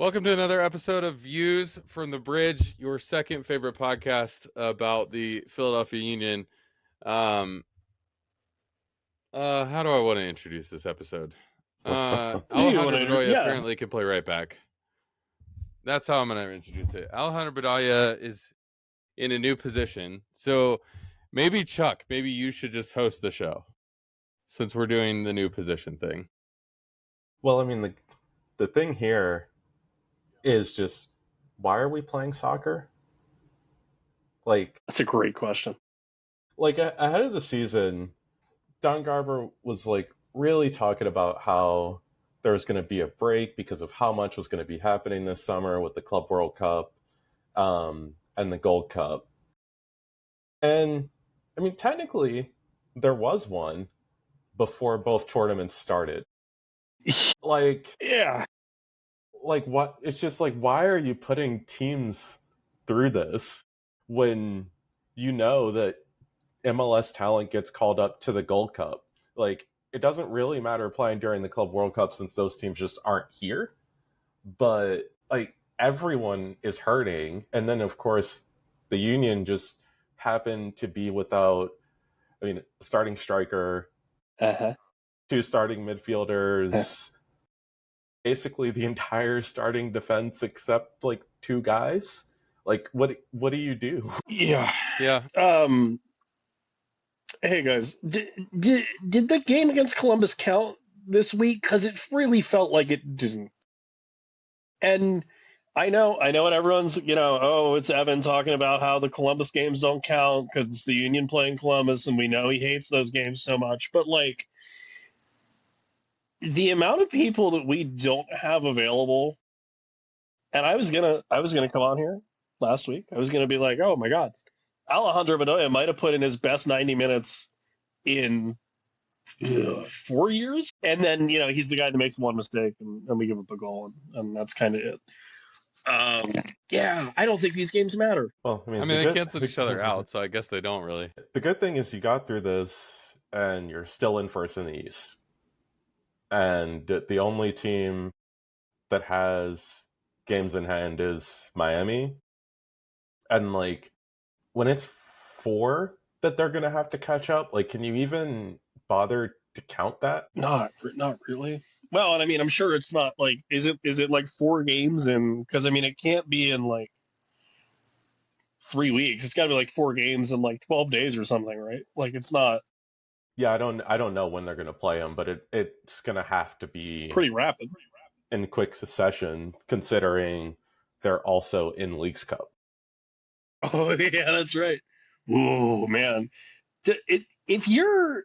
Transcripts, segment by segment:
Welcome to another episode of Views from the Bridge, your second favorite podcast about the Philadelphia Union. How do I want to introduce this episode? Alejandro Bedoya apparently can play right back. That's how I'm going to introduce it. Alejandro Bedoya is in a new position, so maybe Chuck, maybe you should just host the show since we're doing the new position thing. Well, I mean, the thing here is just, why are we playing soccer? That's a great question. Ahead of the season, Don Garber was really talking about how there was going to be a break because of how much was going to be happening this summer with the Club World Cup and the Gold Cup. And I mean, technically, there was one before both tournaments started. Yeah. What? It's just why are you putting teams through this when you know that MLS talent gets called up to the Gold Cup? It doesn't really matter playing during the Club World Cup since those teams just aren't here. But everyone is hurting, and then of course the Union just happened to be without, starting striker, two starting midfielders, basically the entire starting defense except two guys. What do you do? Yeah. Hey guys, did the game against Columbus count this week? Because it really felt like it didn't. And I know what everyone's, it's Evan talking about how the Columbus games don't count because it's the Union playing Columbus, and we know he hates those games so much. But the amount of people that we don't have available, and I was gonna come on here last week. I was gonna be like, oh my god, Alejandro Bedoya might have put in his best 90 minutes in 4 years, and then he's the guy that makes one mistake and we give up a goal, and that's kind of it. I don't think these games matter. Well, they cancel each other out, so I guess they don't really. The good thing is you got through this, and you're still in first in the East, and the only team that has games in hand is Miami, and when it's 4 that they're gonna have to catch up, can you even bother to count that? Not really. Well, and I'm sure it's not is it 4 games? And because it can't be in 3 weeks. It's got to be 4 games in 12 days or something, right? It's not. Yeah, I don't know when they're going to play them, but it's going to have to be pretty rapid in quick succession, considering they're also in Leagues Cup. Oh yeah, that's right. Oh man, if you're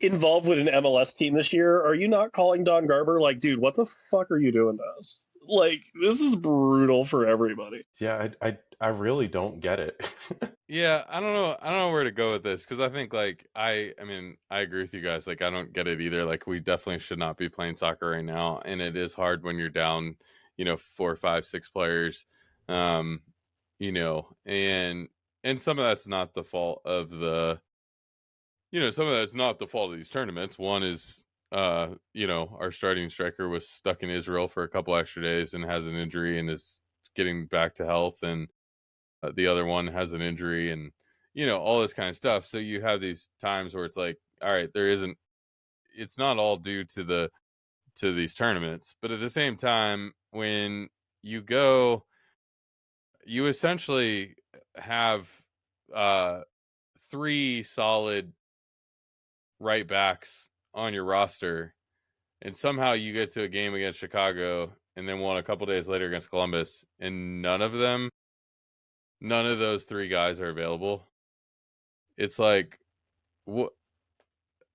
involved with an MLS team this year, are you not calling Don Garber dude, what the fuck are you doing to us? This is brutal for everybody. Yeah, I really don't get it. Yeah, I don't know where to go with this, because I think I agree with you guys. I don't get it either. We definitely should not be playing soccer right now, and it is hard when you're down 4, 5, 6 players, and some of that's not the fault of the some of that's not the fault of these tournaments. One is our starting striker was stuck in Israel for a couple extra days and has an injury and is getting back to health, and the other one has an injury, and all this kind of stuff. So you have these times where it's all right, it's not all due to these tournaments, but at the same time, when you go, you essentially have 3 solid right backs on your roster, and somehow you get to a game against Chicago and then one a couple days later against Columbus, and none of those 3 guys are available. It's what? All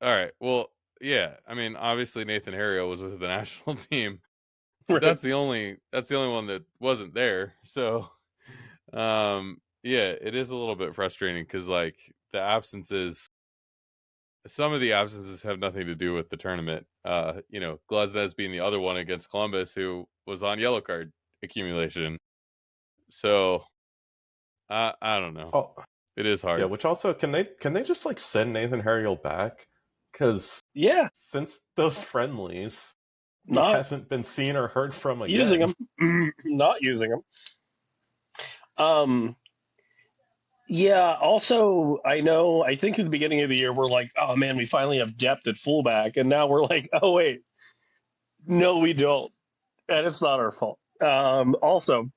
right, well, yeah, obviously Nathan Harriel was with the national team. Right. That's the only one that wasn't there. So it is a little bit frustrating because some of the absences have nothing to do with the tournament. Glaznes being the other one against Columbus, who was on yellow card accumulation. So I don't know. Oh, it is hard. Yeah, which also, can they just send Nathan Harriel back? Because yeah, since those friendlies, he hasn't been seen or heard from again. Using them, not using them. Yeah. Also, I think at the beginning of the year we're like, oh man, we finally have depth at fullback, and now we're like, oh wait, no, we don't, and it's not our fault. Also,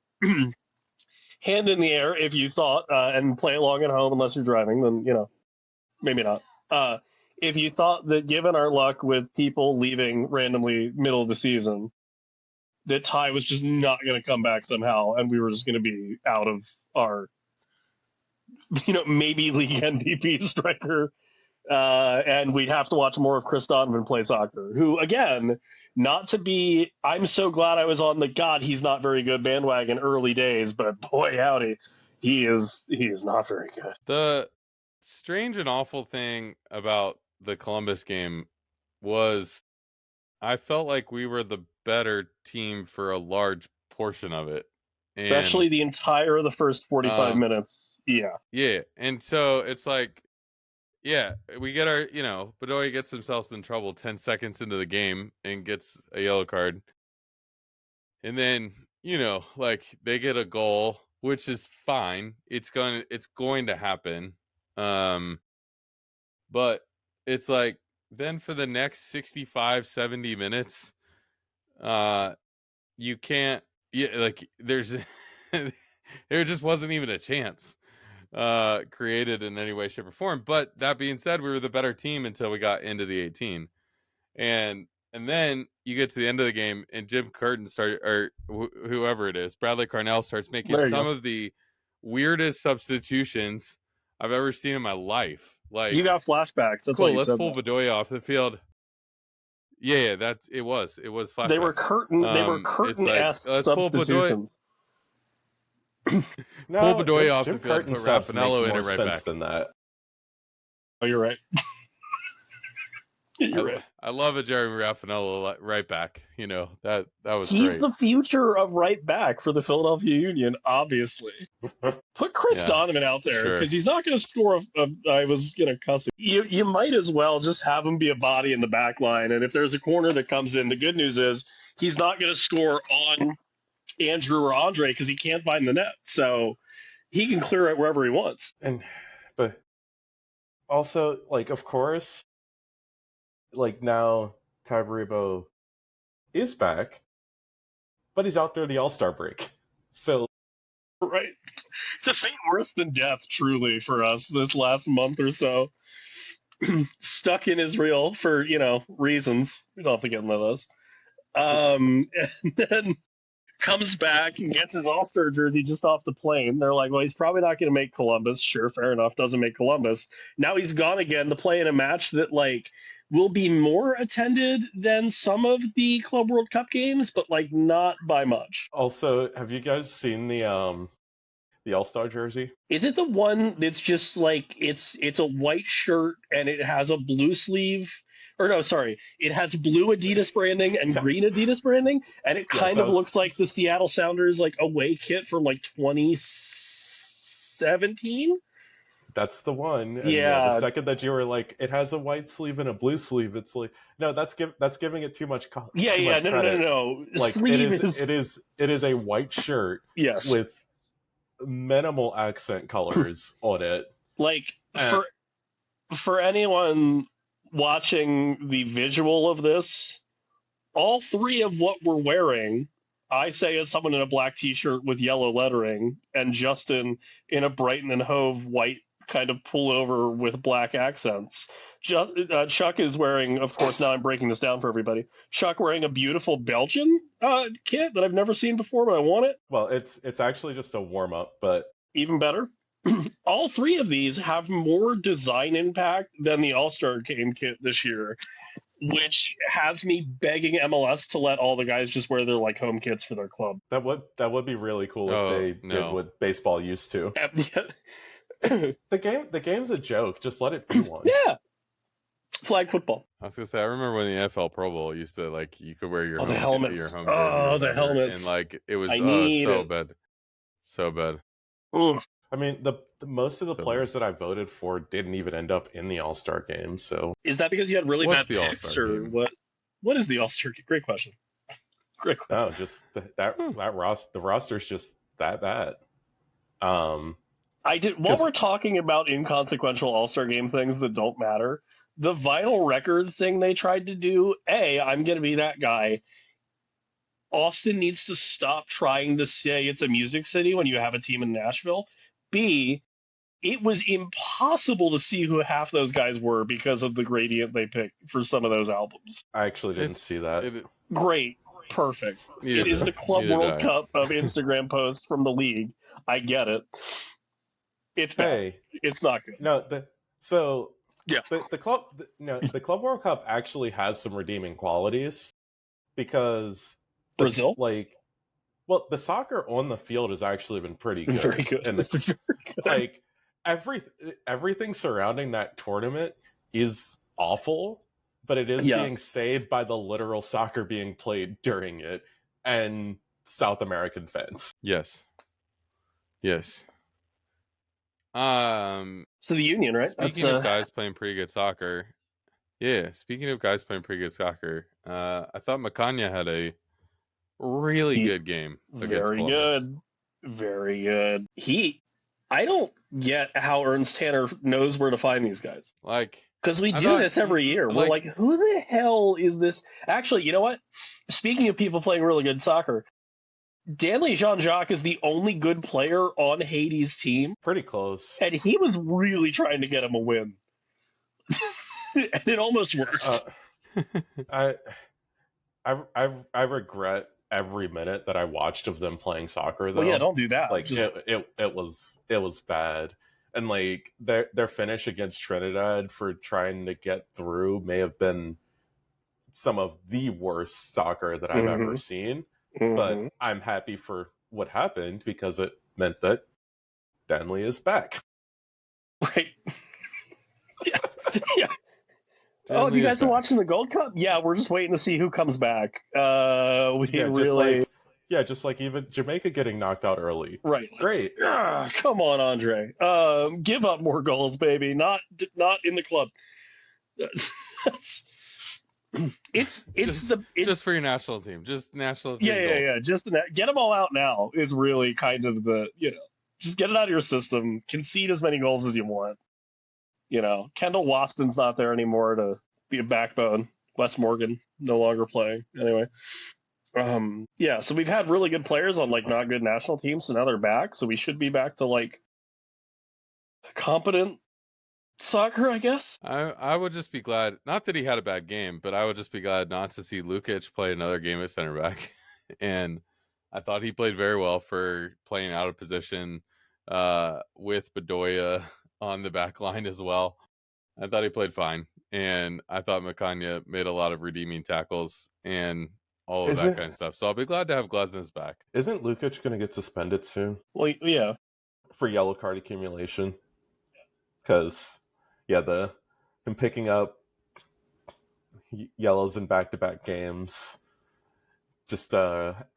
hand in the air if you thought, and play along at home unless you're driving, then maybe not. If you thought that given our luck with people leaving randomly middle of the season, that Ty was just not going to come back somehow, and we were just going to be out of our, maybe league MVP striker, and we'd have to watch more of Chris Donovan play soccer, who, again, not to be, I'm so glad I was on the God, he's not very good bandwagon early days, but boy, howdy, he is not very good. The strange and awful thing about the Columbus game was I felt like we were the better team for a large portion of it. And, especially the entire of the first 45 minutes. Yeah. Yeah. And so it's like, yeah, we get our, Bedoya gets himself in trouble 10 seconds into the game and gets a yellow card. And then, they get a goal, which is fine. It's going to happen. But it's like, then for the next 65, 70 minutes, you can't, there's, there just wasn't even a chance created in any way, shape, or form. But that being said, we were the better team until we got into the 18. And then you get to the end of the game and Jim Curtin or whoever it is, Bradley Carnell starts making some of the weirdest substitutions I've ever seen in my life. Like, you got flashbacks. That's cool. Let's pull Bedoya off the field. Yeah, it was flashbacks. They were curtain-esque substitutions. Pull Bedoya off the field, put Raffanello in it right back. Than that. Oh, you're right. You're right. I love a Jeremy Raffanello right back. That was He's great. the future of right back for the Philadelphia Union, obviously. Put Chris Donovan out there because he's not going to score. I was going to cuss him. You might as well just have him be a body in the back line. And if there's a corner that comes in, the good news is he's not going to score on Andrew or Andre because he can't find the net. So he can clear it wherever he wants. But also, of course, now Ty Varibo is back, but he's out there the All-Star break. So, right. It's a fate worse than death, truly, for us this last month or so. Stuck in Israel for, reasons. We don't have to get into those. And then comes back and gets his All-Star jersey just off the plane. They're like, well, he's probably not going to make Columbus. Sure, fair enough, doesn't make Columbus. Now he's gone again to play in a match that, will be more attended than some of the Club World Cup games, but not by much. Also, have you guys seen the All-Star jersey? Is it the one that's just it's a white shirt and it has a blue sleeve? Or no, sorry, it has blue Adidas branding and green Adidas branding, and it kind of looks like the Seattle Sounders away kit from 2017. That's the one. And yeah. The second that you were like, it has a white sleeve and a blue sleeve, it's like, no, that's giving it too much. No. It is a white shirt. Yes. With minimal accent colors on it. For anyone watching the visual of this, all three of what we're wearing, I say as someone in a black t-shirt with yellow lettering, and Justin in a Brighton and Hove white kind of pullover with black accents. Chuck is wearing, of course, now I'm breaking this down for everybody, Chuck wearing a beautiful Belgian kit that I've never seen before, but I want it. Well, it's actually just a warm-up, but... Even better. All three of these have more design impact than the All-Star Game kit this year, which has me begging MLS to let all the guys just wear their home kits for their club. That would be really cool if they did what baseball used to. The game's a joke. Just let it be one. Yeah. Flag football. I was gonna say, I remember when the NFL Pro Bowl used to you could wear your the helmets. Your home the helmets. And it was so bad. Ugh. I mean, the most of the players that I voted for didn't even end up in the All-Star game. So is that because you had really bad picks, or what? What is the All-Star game? Great question. Great. No, just the roster's just that bad. While Because we're talking about inconsequential All-Star game things that don't matter, the vinyl record thing they tried to do, I'm going to be that guy. Austin needs to stop trying to say it's a music city when you have a team in Nashville. B, it was impossible to see who half those guys were because of the gradient they picked for some of those albums. I actually didn't see that. Great. Perfect. It is the Club World Cup of Instagram posts from the league. I get it. It's bad. Hey, it's not good. No, the club the Club World Cup actually has some redeeming qualities because Brazil, the soccer on the field has actually been pretty good. Very good. And very good. Like everything surrounding that tournament is awful, but it is being saved by the literal soccer being played during it and South American fans. Yes. So the Union, right? Speaking of guys playing pretty good soccer, I thought Macania had a really good game against Columbus. Very good. I don't get how Ernst Tanner knows where to find these guys. Because we do this every year. We're like, who the hell is this? Actually, you know what? Speaking of people playing really good soccer, Danley Jean-Jacques is the only good player on Haiti's team. Pretty close. And he was really trying to get him a win. And it almost worked. I regret every minute that I watched of them playing soccer, though. Well, yeah, don't do that. It was bad. And their finish against Trinidad for trying to get through may have been some of the worst soccer that I've ever seen. But I'm happy for what happened because it meant that Danley is back. Right. yeah. Oh, you guys are watching the Gold Cup? Yeah, we're just waiting to see who comes back. Just like even Jamaica getting knocked out early. Right. Great. Come on, Andre. Give up more goals, baby. Not in the club. It's just for your national team, just national team. Yeah. Just get them all out now is really kind of the just get it out of your system. Concede as many goals as you want. Kendall Waston's not there anymore to be a backbone. Wes Morgan no longer playing anyway. So we've had really good players on not good national teams, so now they're back. So we should be back to competent soccer, I guess. I would just be glad, not that he had a bad game, but I would just be glad not to see Lukic play another game at center back. And I thought he played very well for playing out of position with Bedoya on the back line as well. I thought he played fine. And I thought Macania made a lot of redeeming tackles and all of that kind of stuff. So I'll be glad to have Glesnes back. Isn't Lukic going to get suspended soon? Well, yeah. For yellow card accumulation. Because, him picking up yellows in back-to-back games, just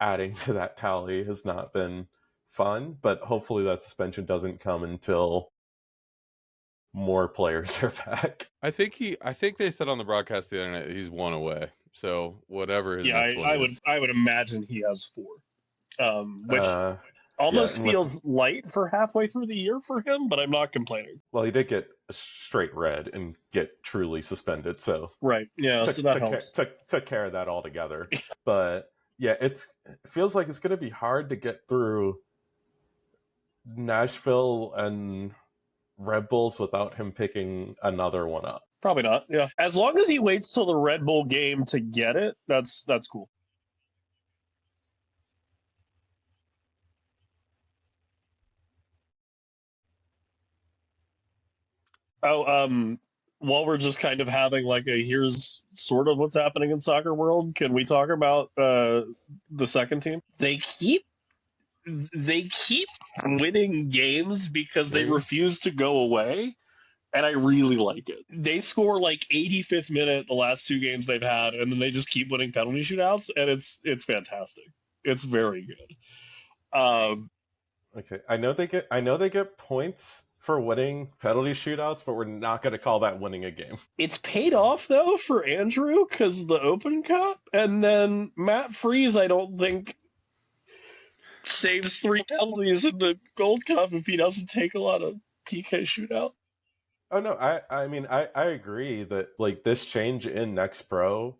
adding to that tally has not been fun. But hopefully that suspension doesn't come until more players are back. I think they said on the broadcast the other night that he's one away. So whatever his next one is. I would imagine he has 4. Which almost feels light for halfway through the year for him, but I'm not complaining. Well, he did get a straight red and get truly suspended, so right. Yeah, so that helps. Took care of that altogether. But it feels like it's going to be hard to get through Nashville and Red Bulls without him picking another one up. Probably not. Yeah, as long as he waits till the Red Bull game to get it, that's cool. While we're just kind of having here's sort of what's happening in soccer world, can we talk about the second team? They keep winning games because they refuse to go away, and I really like it. They score 85th minute the last 2 games they've had, and then they just keep winning penalty shootouts, and it's fantastic. It's very good. Okay, I know they get points for winning penalty shootouts, but we're not going to call that winning a game. It's paid off, though, for Andrew, because the Open Cup, and then Matt Freese, I don't think, saves 3 penalties in the Gold Cup if he doesn't take a lot of PK shootout. Oh, no, I mean, I agree that, like, this change in Next Pro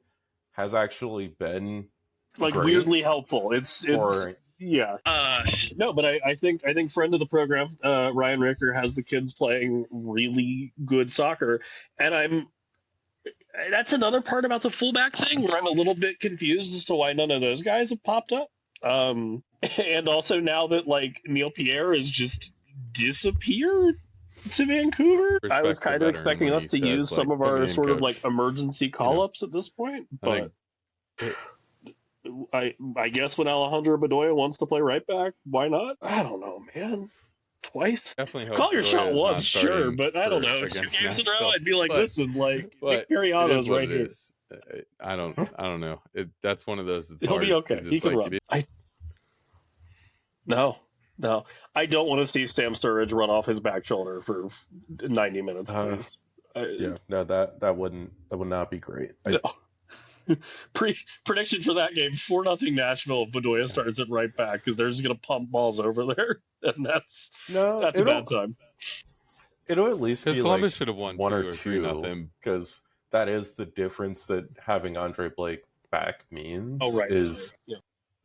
has actually been, like, great weirdly helpful. It's yeah. No, but I think friend of the program, Ryan Ricker, has the kids playing really good soccer, and that's another part about the fullback thing where I'm a little bit confused as to why none of those guys have popped up. And also now that, like, Neil Pierre has just disappeared to Vancouver, I was kind of expecting us to use some of our sort of, like, emergency call-ups at this point, but I guess when Alejandro Bedoya wants to play right back, why not? I don't know, man. Twice? Definitely hope Call your Bedoya shot is once, not sure, starting but I don't know. 2 against games in a row, Nashville. I'd be like, listen, like, Nick it Perriano's is what right it here. is. I don't know. That's one of those. It's He'll hard be okay. 'cause He it's can like, run. No. I don't want to see Sam Sturridge run off his back shoulder for 90 minutes, please. Yeah, no, that would not be great. No. Prediction for that game: 4-0 Nashville. Bedoya starts it right back because they're just gonna pump balls over there, and that's a bad time. It'll at least be Columbus like should have won 1 or 2 or 2 3-0 because that is the difference that having Andre Blake back means. Oh, right. Is yeah.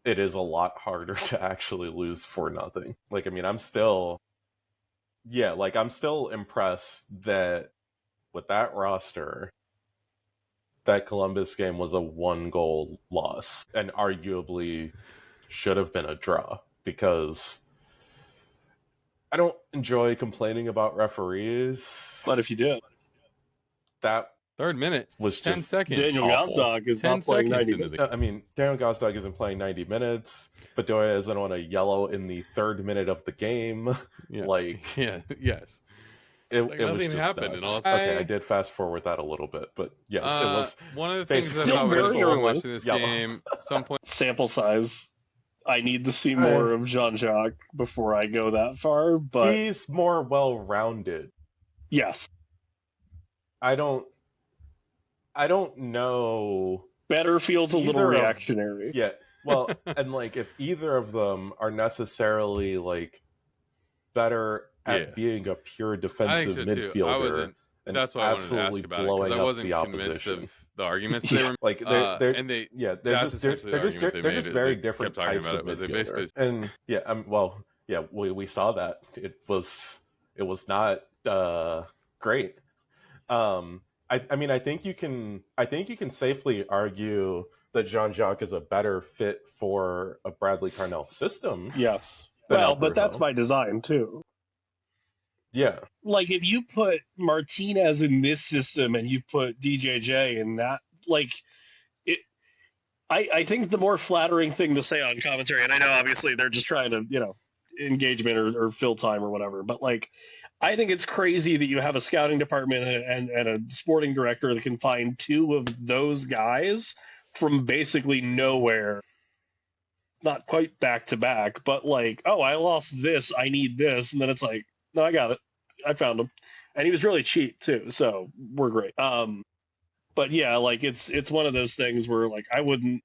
It is a lot harder to actually lose 4-0. Like, I mean, I'm still impressed that with that roster, that Columbus game was a 1-goal loss and arguably should have been a draw, because I don't enjoy complaining about referees. But if you did, that third minute was 10 just seconds. Daniel awful. Gazdag is 10 not playing seconds 90 into minutes. the I mean, Daniel Gazdag isn't playing 90 minutes. Bedoya isn't on a yellow in the 3rd minute of the game. Yeah. Like, yes. it Like was nothing just happened. nuts. And Okay, I did fast forward that a little bit, but yes, it was one of the things that I Still thought was very cool early. watching this Yeah. game. Some point, Sample size. I need to see more of Jean-Jacques before I go that far, but he's more well-rounded. yes. I don't know. Better feels a little Either of- reactionary. Yeah, well, and like if either of them are necessarily like better at being a pure I think defensive so too. midfielder. And that's why I wanted to absolutely ask about it, blowing because I up wasn't the convinced opposition. of the arguments they were Like they're they're they're that's just essentially the argument they they're made, just is very they different kept talking types about of it, was they midfielder. basically And we saw that it was not great. I mean I think you can safely argue that Jean-Jacques is a better fit for a Bradley Carnell system. Yes. than Well, El but that's Brujo. by design too. Yeah. Like if you put Martinez in this system and you put DJJ in that, like it. I think the more flattering thing to say on commentary, and I know obviously they're just trying to engagement or fill time or whatever, but like I think it's crazy that you have a scouting department and a sporting director that can find 2 of those guys from basically nowhere. Not quite back to back, but like, oh, I lost this, I need this, and then it's like, no, I got it, I found him, and he was really cheap too, so we're great. But yeah, like it's one of those things where like I wouldn't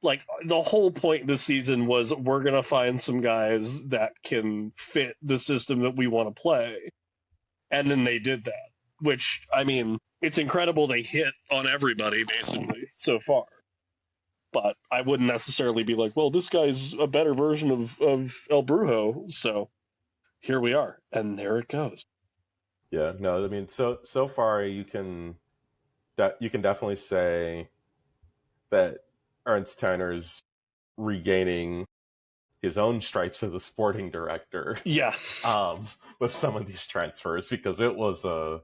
like the whole point this season was we're gonna find some guys that can fit the system that we want to play, and then they did that, which I mean, it's incredible they hit on everybody basically so far. But I wouldn't necessarily be like, well, this guy's a better version of El Brujo, so here we are, and there it goes. Yeah, no, I mean, so far you can definitely say that Ernst Tanner's regaining his own stripes as a sporting director. Yes. With some of these transfers, because it was a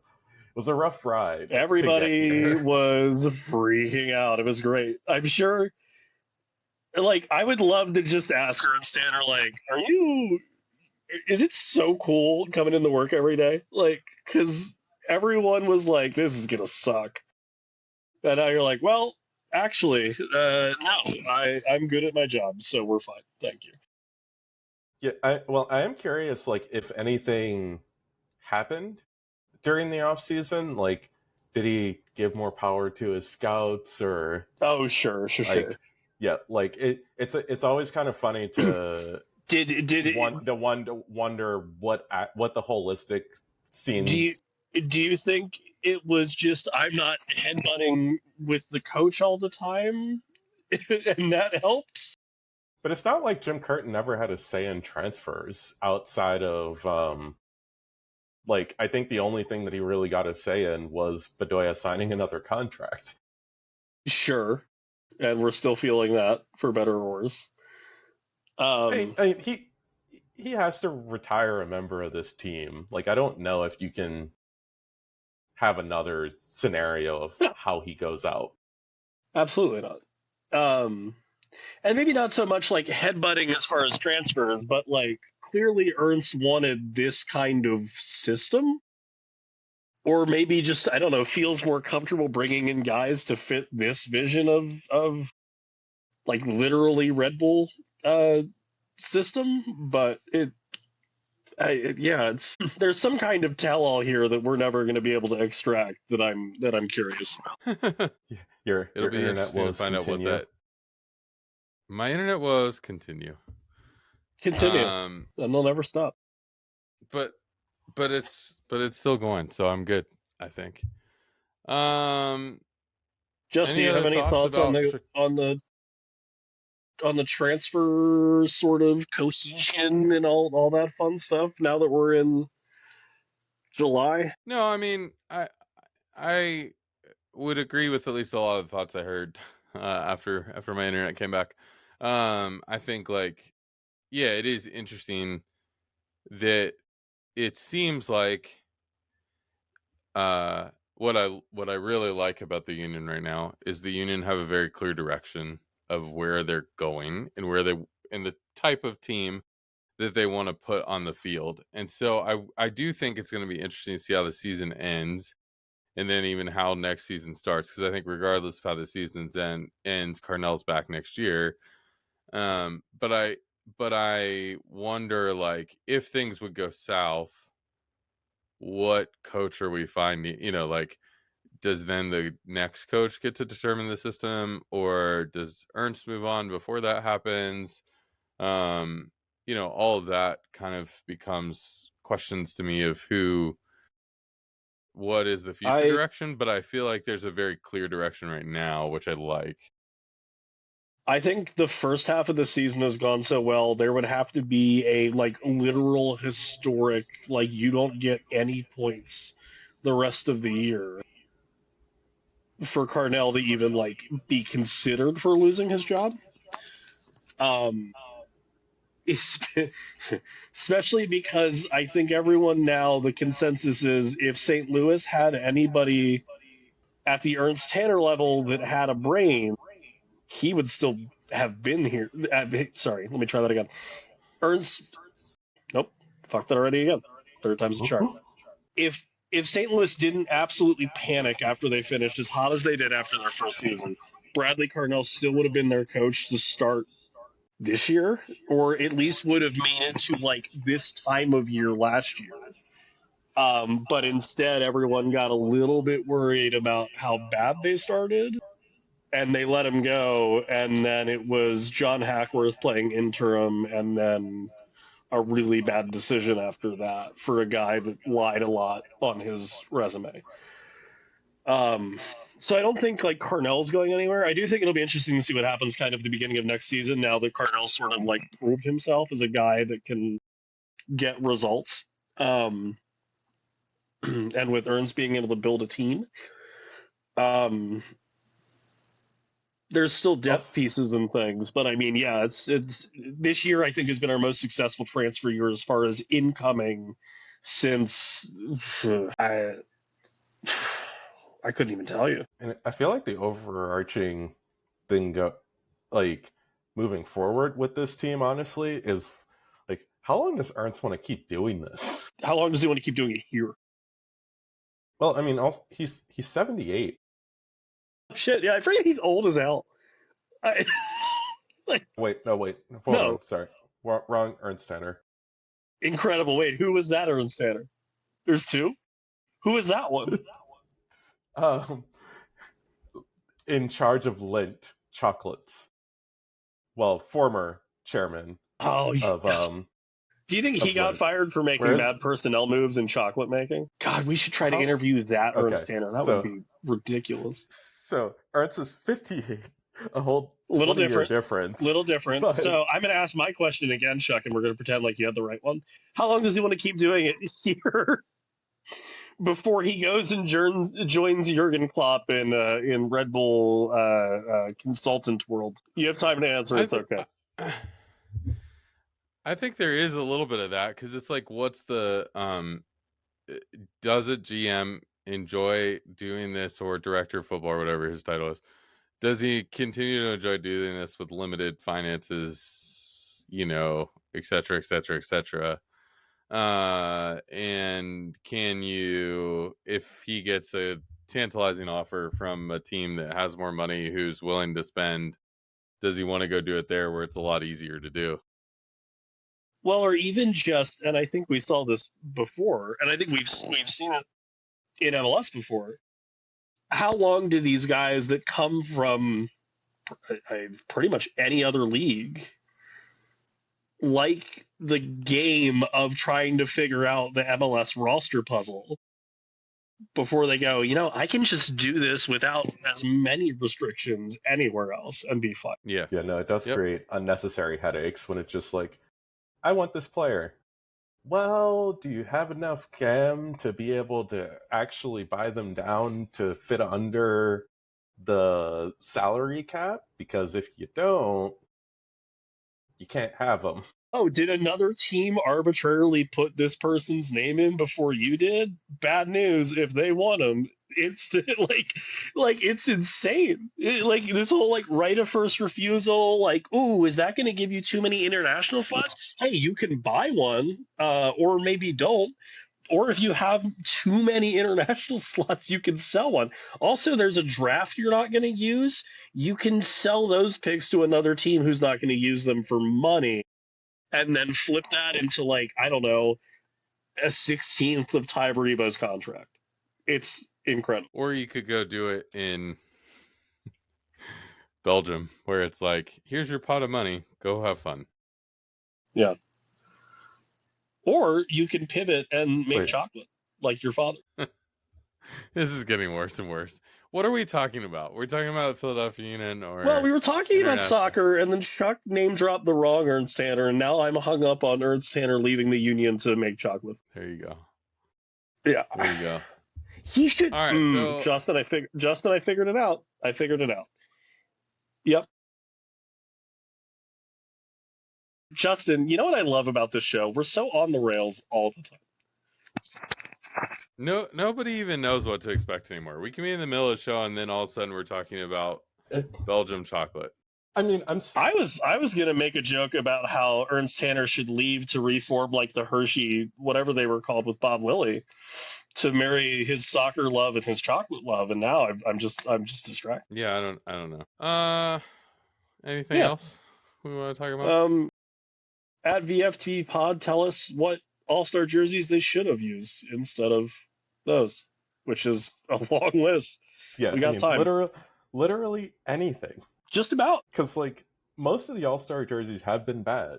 rough ride. Everybody was freaking out. It was great. I'm sure. Like, I would love to just ask Ernst Tanner, like, is it so cool coming into work every day? Like, because everyone was like, this is gonna suck. And now you're like, well, actually, no, I'm good at my job, so we're fine. Thank you. Yeah, I am curious, like, if anything happened during the off season. Like, did he give more power to his scouts, or Oh, sure. like, yeah, like it's always kind of funny to Did it, wonder what the holistic do you scenes. do you think it was just I'm not headbutting with the coach all the time, and that helped? But it's not like Jim Curtin never had a say in transfers outside of like, I think the only thing that he really got a say in was Bedoya signing another contract. Sure, and we're still feeling that for better or worse. He has to retire a member of this team. Like, I don't know if you can have another scenario of Yeah, how he goes out. absolutely not. And maybe not so much like headbutting as far as transfers, but like clearly Ernst wanted this kind of system, or maybe just I don't know, feels more comfortable bringing in guys to fit this vision of like literally Red Bull uh, system. But yeah, it's there's some kind of tell-all here that we're never going to be able to extract that I'm curious about. Your It'll be internet interesting to woes find out what continue. that. My internet woes continue. Continue, Um, and they'll never stop. but it's still going, so I'm good, I think. Um, Just, do any you have other any thoughts thoughts on about? the transfer sort of cohesion and all that fun stuff now that we're in July? No, I mean, I would agree with at least a lot of the thoughts I heard after my internet came back. I think, like, yeah, it is interesting that it seems like what I really like about the union right now is the union have a very clear direction of where they're going and where they and the type of team that they want to put on the field. And so I do think it's going to be interesting to see how the season ends and then even how next season starts, because I think regardless of how the season's ends, Carnell's back next year. But I wonder, like, if things would go south, what coach are we finding? Like, does then the next coach get to determine the system, or does Ernst move on before that happens? All of that kind of becomes questions to me of what is the future I direction, but I feel like there's a very clear direction right now, which I like. I think the first half of the season has gone so well, there would have to be a like literal historic, like you don't get any points the rest of the year for Carnell to even like be considered for losing his job. Um, especially because I think everyone now, the consensus is if St. Louis had anybody at the Ernst Tanner level that had a brain, he would still have been here. Sorry, let me try that again. Ernst, nope, fucked it already again. Third time's a charm. If St. Louis didn't absolutely panic after they finished as hot as they did after their first season, Bradley Carnell still would have been their coach to start this year, or at least would have made it to like this time of year last year. But instead, everyone got a little bit worried about how bad they started, and they let him go. And then it was John Hackworth playing interim, and then a really bad decision after that for a guy that lied a lot on his resume. Um, so I don't think like Carnell's going anywhere. I do think it'll be interesting to see what happens kind of the beginning of next season now that Carnell sort of like proved himself as a guy that can get results. Um, and with Ernst being able to build a team, um, there's still depth Also, pieces and things, but I mean, yeah, it's this year I think has been our most successful transfer year as far as incoming since I I couldn't even tell you. and I feel like the overarching thing like, moving forward with this team, honestly, is like, how long does Ernst want to keep doing this? How long does he want to keep doing it here? Well, I mean, also, he's 78. Shit, yeah, I forget he's old as hell. I, like Wait, no, wait, hold no, on, sorry. Wrong, Ernst Tanner. Incredible. Wait, who was that Ernst Tanner? There's two? Who was that one? In charge of Lindt chocolates. Well, former chairman Oh, of do you think he got Lindt. fired for making bad personnel moves in chocolate making? God, we should try to interview that Ernst Tanner. That would be ridiculous. So Ernst is 58, a whole little different difference. Little different. But... So I'm going to ask my question again, Chuck, and we're going to pretend like you had the right one. How long does he want to keep doing it here before he goes and joins Jurgen Klopp in Red Bull consultant world? You have time to answer. It's okay. I think there is a little bit of that because it's like, what's the does a GM enjoy doing this, or director of football or whatever his title is? Does he continue to enjoy doing this with limited finances, et cetera, et cetera, et cetera? And can you, if he gets a tantalizing offer from a team that has more money, who's willing to spend, does he want to go do it there where it's a lot easier to do? Well, or even just, and I think we saw this before, and I think we've seen it in MLS before. How long do these guys that come from pretty much any other league like the game of trying to figure out the MLS roster puzzle before they go, I can just do this without as many restrictions anywhere else and be fine? Yeah. Yeah, no, it does create unnecessary headaches when it's just like, I want this player. Well, do you have enough GAM to be able to actually buy them down to fit under the salary cap? Because if you don't, you can't have them. Oh, did another team arbitrarily put this person's name in before you did? Bad news. If they want him, it's like it's insane. Like this whole right of first refusal. Like, ooh, is that going to give you too many international slots? Hey, you can buy one, or maybe don't. Or if you have too many international slots, you can sell one. Also, there's a draft you're not going to use. You can sell those picks to another team who's not going to use them for money, and then flip that into I don't know, a 16th of Ty Baribo's contract. It's incredible. Or you could go do it in Belgium, where it's like, here's your pot of money, go have fun. Yeah. Or you can pivot and make chocolate like your father. This is getting worse and worse. What are we talking about? We're talking about Philadelphia Union, or well, we were talking about soccer, and then Chuck name dropped the wrong Ernst Tanner, and now I'm hung up on Ernst Tanner leaving the Union to make chocolate. There you go. Yeah, there you go. He should. All right, so Justin, I figured it out. I figured it out. Yep. Justin, you know what I love about this show? We're so on the rails all the time. No, nobody even knows what to expect anymore. We can be in the middle of the show, and then all of a sudden we're talking about Belgium chocolate. I mean, I was gonna make a joke about how Ernst Tanner should leave to reform like the Hershey, whatever they were called with Bob Lilly, to marry his soccer love and his chocolate love, and now I'm just distracted. Yeah, I don't know. Anything else we want to talk about? At VFT Pod, tell us what All-Star jerseys they should have used instead of those, which is a long list. Yeah, we got time. Literally anything. Just about. Because most of the All-Star jerseys have been bad,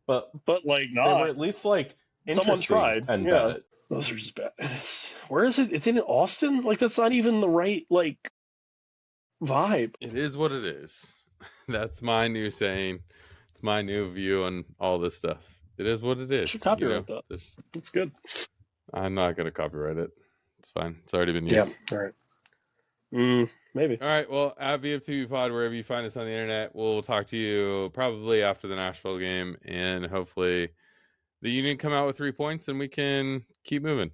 but not. They were at least someone tried and bad. Those are just bad. Where is it? It's in Austin. That's not even the right vibe. It is what it is. That's my new saying. It's my new view on all this stuff. It is what it is. You should copyright that. That's good. I'm not going to copyright it. It's fine. It's already been used. Yeah. All right. Maybe. All right. Well, at VFTV Pod, wherever you find us on the internet, we'll talk to you probably after the Nashville game, and hopefully the Union come out with 3 points and we can keep moving.